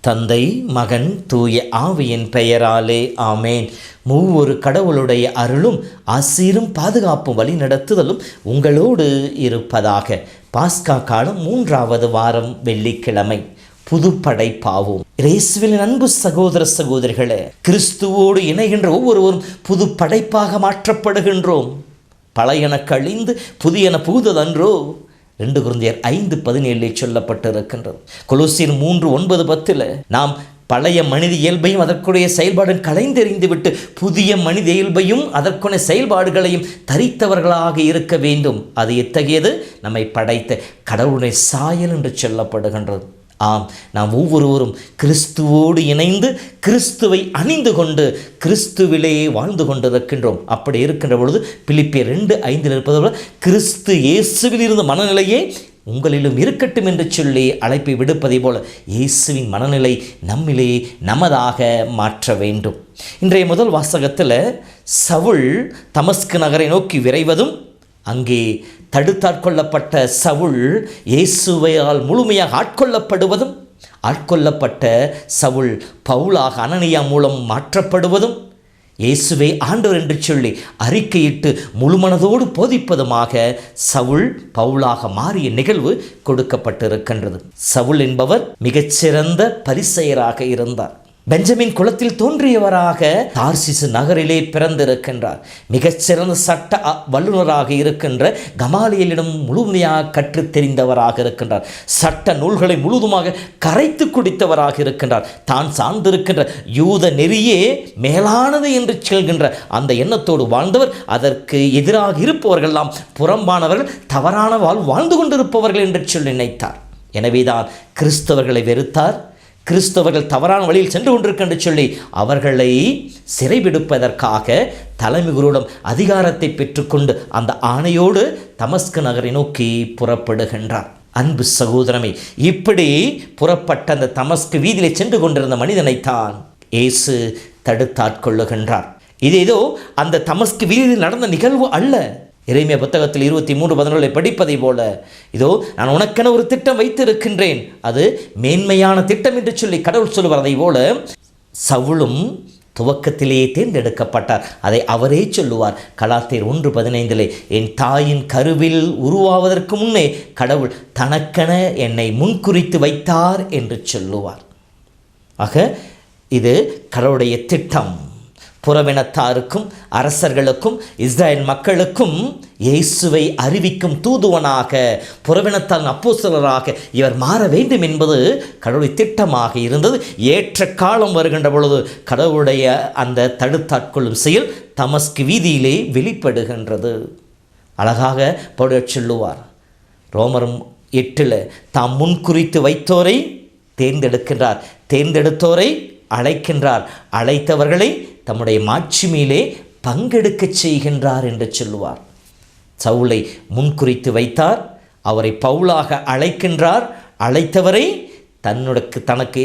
தந்தை, மகன், தூய ஆவியின் பெயராலே ஆமேன். மூவொரு கடவுளுடைய அருளும் ஆசீரும் பாதுகாப்பும் வழி நடத்துதலும் உங்களோடு இருப்பதாக. பாஸ்கா காலம் 3வது வாரம் வெள்ளிக்கிழமை. புதுப்படைப்பாவோம். இயேசுவின் அன்பு சகோதர சகோதரிகளே, கிறிஸ்துவோடு இணைகின்ற ஒவ்வொருவரும் புது படைப்பாக மாற்றப்படுகின்றோம். பழையன கழிந்து புதியன புகுததன்றோ? 2 கொரிந்தியர் 5:17 சொல்லப்பட்டிருக்கின்றது. கொலோசியர் 3:9-10 நாம் பழைய மனித இயல்பையும் அதற்குடைய செயல்பாடும் களைந்தெறிந்துவிட்டு புதிய மனித இயல்பையும் அதற்குடைய செயல்பாடுகளையும் தரித்தவர்களாக இருக்க வேண்டும். அது எத்தகையது? நம்மை படைத்த கடவுளுடைய சாயல் என்று சொல்லப்படுகின்றது. ஆம், நாம் ஒவ்வொருவரும் கிறிஸ்துவோடு இணைந்து கிறிஸ்துவை அணிந்து கொண்டு கிறிஸ்துவிலேயே வாழ்ந்து கொண்டிருக்கின்றோம். அப்படி இருக்கின்ற பொழுது பிலிப்பியர் 2:5 இருப்பதோடு கிறிஸ்து இயேசுவில் இருந்த மனநிலையே உங்களிலும் இருக்கட்டும் என்று சொல்லி அழைப்பை விடுப்பதை போல இயேசுவின் மனநிலை நம்மிலே நமதாக மாற்ற வேண்டும். இன்றைய முதல் வாசகத்தில் சவுல் தமஸ்கு நகரை நோக்கி விரைவதும் அங்கே தடுத்தாட்கொள்ளப்பட்ட சவுல் இயேசுவால் முழுமையாக ஆட்கொள்ளப்படுவதும், ஆட்கொள்ளப்பட்ட சவுல் பவுலாக அனனியா மூலம் மாற்றப்படுவதும், இயேசுவே ஆண்டவர் என்று சொல்லி அறிக்கையிட்டு முழுமனதோடு போதிப்பதுமாக சவுல் பவுலாக மாறிய நிகழ்வு கொடுக்கப்பட்டிருக்கின்றது. சவுல் என்பவர் மிகச்சிறந்த பரிசேயராக இருந்தார். பெஞ்சமின் குலத்தில் தோன்றியவராக தார்சிசு நகரிலே பிறந்திருக்கின்றார். மிகச்சிறந்த சட்ட வல்லுநராக இருக்கின்ற கமாலியலிடம் முழுமையாக கற்றுத் தெரிந்தவராக இருக்கின்றார். சட்ட நூல்களை முழுதுமாக கரைத்து குடித்தவராக இருக்கின்றார். தான் சார்ந்திருக்கின்ற யூத நெறியே மேலானது என்று சொல்கின்ற அந்த எண்ணத்தோடு வாழ்ந்தவர். அதற்கு எதிராக இருப்பவர்களெல்லாம் புறம்பானவர்கள், தவறான வாழ்ந்து கொண்டிருப்பவர்கள் என்று சொல்லி நினைத்தார். எனவேதான் கிறிஸ்தவர்களை வெறுத்தார். கிறிஸ்தவர்கள் தவறான வழியில் சென்று கொண்டிருக்கின்ற சொல்லி அவர்களை சிறைபிடிப்பதற்காக தலைமை குருவிடம் அதிகாரத்தை பெற்றுக்கொண்டு அந்த ஆணையோடு தமஸ்கு நகரை நோக்கி புறப்படுகின்றார். அன்பு சகோதரமே, இப்படி புறப்பட்ட அந்த தமஸ்கு வீதியிலே சென்று கொண்டிருந்த மனிதனைத்தான் இயேசு தடுத்தாட்கொள்ளுகின்றார். இது ஏதோ அந்த தமஸ்கு வீதியில் நடந்த நிகழ்வு அல்ல. எரேமியா புத்தகத்தில் 23:14 படிப்பதை போல, இதோ நான் உனக்கென ஒரு திட்டம் வைத்திருக்கின்றேன், அது மேன்மையான திட்டம் என்று சொல்லி கடவுள் சொல்லுவார். அதை போல சவுலும் துவக்கத்திலேயே தேர்ந்தெடுக்கப்பட்டார். அதை அவரே சொல்லுவார். கலாத்தியர் 1:15 என் தாயின் கருவில் உருவாவதற்கு முன்னே கடவுள் தனக்கென என்னை முன்குறித்து வைத்தார் என்று சொல்லுவார். ஆக இது கடவுளுடைய திட்டம். புறவினத்தாருக்கும் அரசர்களுக்கும் இஸ்ரேல் மக்களுக்கும் இயேசுவை அறிவிக்கும் தூதுவனாக, புறவினத்தார் அப்போஸ்தலராக இவர் மாற வேண்டும் என்பது கடவுளுடைய திட்டமாக இருந்தது. ஏற்ற காலம் வருகின்ற பொழுது கடவுளுடைய அந்த தடுத்தாட்கொள்ளும் செயல் தமஸ்கு வீதியிலே வெளிப்படுகின்றது. அழகாக பவுல் சொல்லுவார் ரோமர் 8 தாம் முன்குறித்து வைத்தோரை தேர்ந்தெடுக்கின்றார், தேர்ந்தெடுத்தோரை அழைக்கின்றார், அழைத்தவர்களை தம்முடைய மாட்சிமையிலே பங்கெடுக்க செய்கின்றார் என்று சொல்லுவார். சவுலை முன்குறித்து வைத்தார், அவரை பவுலாக அழைக்கின்றார், அழைத்தவரை தனக்கு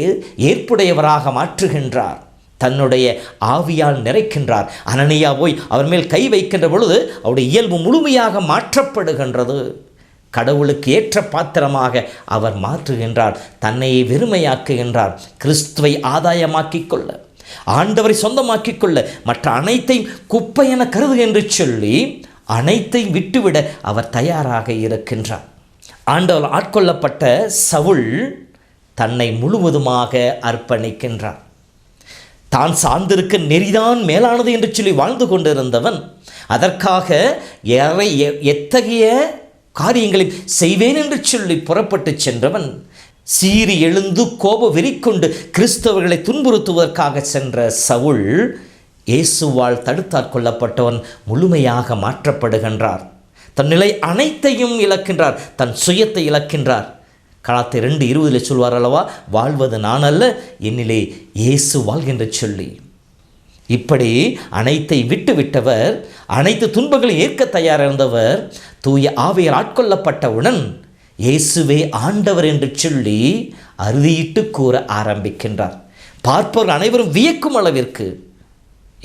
ஏற்புடையவராக மாற்றுகின்றார், தன்னுடைய ஆவியால் நிறைக்கின்றார். அனனியா போய் அவர் மேல் கை வைக்கின்ற பொழுது அவருடைய இயல்பு முழுமையாக மாற்றப்படுகின்றது. கடவுளுக்கு ஏற்ற பாத்திரமாக அவர் மாற்றுகின்றார், தன்னையே வெறுமையாக்குகின்றார். கிறிஸ்துவை ஆதாயமாக்கிக் கொள்ள, ஆண்டவரை சொந்தமாக்கிக் கொள்ள, மற்ற அனைத்தையும் குப்பை என கருது என்று சொல்லி அனைத்தையும் விட்டுவிட அவர் தயாராக இருக்கின்றார். ஆண்டவர் ஆட்கொள்ளப்பட்ட சவுல் தன்னை முழுவதுமாக அர்ப்பணிக்கின்றார். தான் சார்ந்திருக்க நெறிதான் மேலானது என்று சொல்லி வாழ்ந்து கொண்டிருந்தவன் அதற்காக எத்தகைய காரியங்களை செய்வேன் என்று சொல்லி புறப்பட்டு சென்றவன் சீறி எழுந்து கோப வெறிக்கொண்டு கிறிஸ்தவர்களை துன்புறுத்துவதற்காக சென்ற சவுல் இயேசுவால் தடுத்தாட்கொள்ளப்பட்டவன் முழுமையாக மாற்றப்படுகின்றார். தன் நிலை அனைத்தையும் இழக்கின்றார், தன் சுயத்தை இழக்கின்றார். கலாத்தியர் 2:20 சொல்வார் அல்லவா, வாழ்வது நான் அல்ல, என்னிலே இயேசு வாழ்கின்ற சொல்லி. இப்படி அனைத்தை விட்டு விட்டவர், அனைத்து துன்பங்களை ஏற்க தயாரிருந்தவர் தூய ஆவியால் ஆட்கொள்ளப்பட்டவுடன் இயேசுவே ஆண்டவர் என்று சொல்லி அறுதியிட்டு கூற ஆரம்பிக்கின்றார். பார்ப்பவர் அனைவரும் வியக்கும் அளவிற்கு.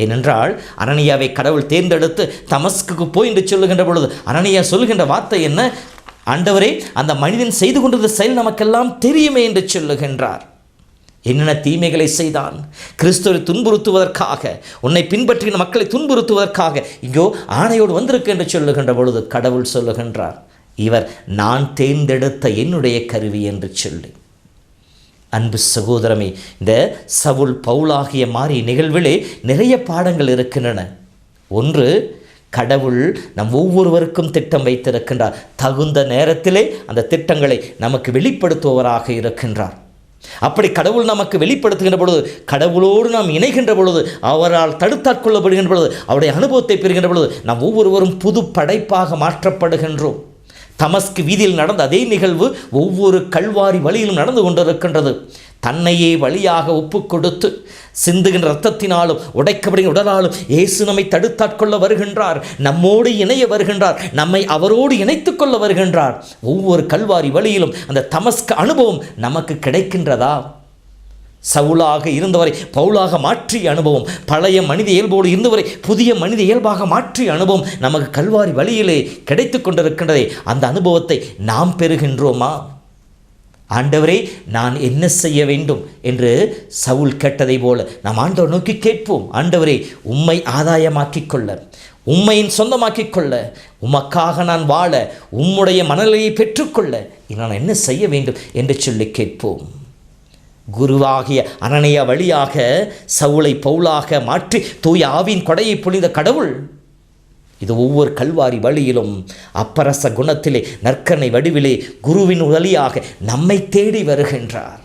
ஏனென்றால் அனனியாவை கடவுள் தேர்ந்தெடுத்து தமஸ்குக்கு போய் என்று சொல்லுகின்ற பொழுது அனனியா சொல்லுகின்ற வார்த்தை என்ன? ஆண்டவரே, அந்த மனிதன் செய்து கொண்டிருந்த செயல் நமக்கெல்லாம் தெரியுமே என்று சொல்லுகின்றார். என்னென்ன தீமைகளை செய்தான்? கிறிஸ்துவை துன்புறுத்துவதற்காக, உன்னை பின்பற்றின மக்களை துன்புறுத்துவதற்காக இங்கோ ஆணையோடு வந்திருக்கு என்று சொல்லுகின்ற பொழுது கடவுள் சொல்லுகின்றார், இவர் நான் தேர்ந்தெடுத்த என்னுடைய கருவி என்று சொல்லி. அன்பு சகோதரமே, இந்த சவுல் பவுலாகிய மாறி நிகழ்விலே நிறைய பாடங்கள் இருக்கின்றன. ஒன்று, கடவுள் நம் ஒவ்வொருவருக்கும் திட்டம் வைத்திருக்கின்றார். தகுந்த நேரத்திலே அந்த திட்டங்களை நமக்கு வெளிப்படுத்துபவராக இருக்கின்றார். அப்படி கடவுள் நமக்கு வெளிப்படுத்துகின்ற பொழுது, கடவுளோடு நாம் இணைகின்ற பொழுது, அவரால் தடுத்தாட்கொள்ளப்படுகின்ற பொழுது, அவருடைய அனுபவத்தை பெறுகின்ற பொழுது நாம் ஒவ்வொருவரும் புது படைப்பாக மாற்றப்படுகின்றோம். தமஸ்கு வீதியில் நடந்த அதே நிகழ்வு ஒவ்வொரு கல்வாரி வழியிலும் நடந்து கொண்டிருக்கின்றது. தன்னையே வழியாக ஒப்பு கொடுத்து சிந்துகின்ற இரத்தத்தினாலும் உடைக்கப்படுகிற உடலாலும் இயேசு நம்மை தடுத்தாட்கொள்ள வருகின்றார், நம்மோடு இணைய வருகின்றார், நம்மை அவரோடு இணைத்துக் கொள்ள வருகின்றார். ஒவ்வொரு கல்வாரி வழியிலும் அந்த தமஸ்கு அனுபவம் நமக்கு கிடைக்கின்றதா? சவுலாக இருந்தவரை பவுலாக மாற்றிய அனுபவம், பழைய மனித இயல்போடு இருந்தவரை புதிய மனித இயல்பாக மாற்றிய அனுபவம் நமக்கு கல்வாரி வழியிலே கிடைத்து கொண்டிருக்கின்றதே. அந்த அனுபவத்தை நாம் பெறுகின்றோமா? ஆண்டவரே, நான் என்ன செய்ய வேண்டும் என்று சவுல் கேட்டதை போல நாம் ஆண்டவர் நோக்கி கேட்போம். ஆண்டவரே, உம்மை ஆதாயமாக்கிக் கொள்ள, உம்மையின் சொந்தமாக்கிக் கொள்ள, உமக்காக நான் வாழ, உம்முடைய மனநிலையை பெற்றுக்கொள்ள நான் என்ன செய்ய வேண்டும் என்று சொல்லி கேட்போம். குருவாகிய அனனியா வழியாக சவுலை பவுலாக மாற்றி தூய ஆவியின் கொடையை பொழிந்த கடவுள் இது ஒவ்வொரு கல்வாரி வழியிலும் அப்பரச குணத்திலே நற்கனை வடிவிலே குருவின் வழியாக நம்மை தேடி வருகின்றார்.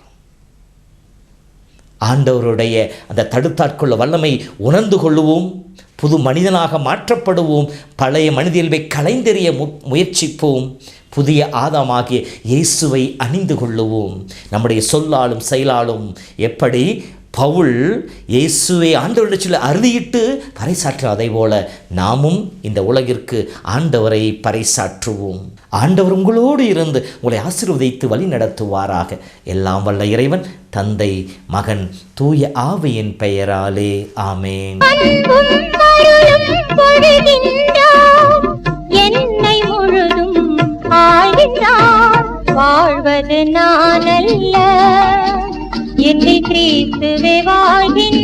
ஆண்டவருடைய அந்த தடுத்தாட்கொள்ள வல்லமை உணர்ந்து கொள்ளுவோம், புது மனிதனாக மாற்றப்படுவோம், பழைய மனித இயல்பை களைந்தெறிய முயற்சிப்போம், புதிய ஆதாமாகிய இயேசுவை அணிந்து கொள்ளுவோம். நம்முடைய சொல்லாலும் செயலாலும் எப்படி பவுல் இயேசுவை ஆண்டவரிடம் சொல்லி அறுதியிட்டு பறைசாற்றாதை போல நாமும் இந்த உலகிற்கு ஆண்டவரை பறைசாற்றுவோம். ஆண்டவர் உங்களோடு இருந்து உங்களை ஆசீர்வதித்து வழி நடத்துவாராக. எல்லாம் வல்ல இறைவன், தந்தை, மகன், தூய ஆவியின் பெயராலே ஆமென். என்னை முழுதும் வாழ்வது நான் அல்ல, என்னை கிறிஸ்துவே வாழ்கின்றார்.